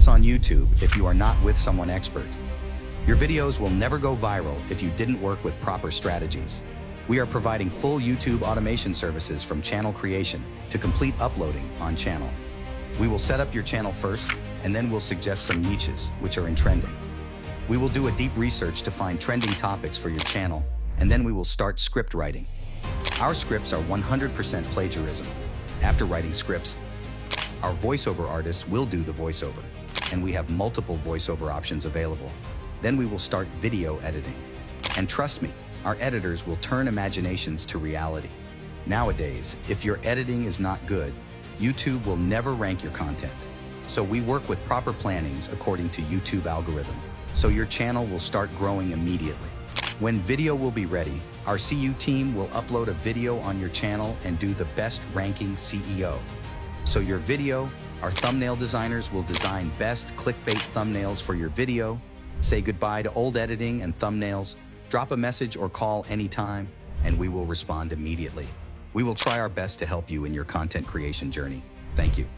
success on YouTube if you are not with someone expert. Your videos will never go viral if you didn't work with proper strategies. We are providing full YouTube automation services from channel creation to complete uploading on channel. We will set up your channel first, and then we'll suggest some niches which are in trending. We will do a deep research to find trending topics for your channel, and then we will start script writing. Our scripts are 100% plagiarism. After writing scripts, our voiceover artists will do the voiceover, and we have multiple voiceover options available. Then we will start video editing. And trust me, our editors will turn imaginations to reality. Nowadays, if your editing is not good, YouTube will never rank your content. So we work with proper plannings according to YouTube algorithm, so your channel will start growing immediately. When video will be ready, our CU team will upload a video on your channel and do the best ranking CEO. So your video, our thumbnail designers will design best clickbait thumbnails for your video. Say goodbye to old editing and thumbnails. Drop a message or call anytime, and we will respond immediately. We will try our best to help you in your content creation journey. Thank you.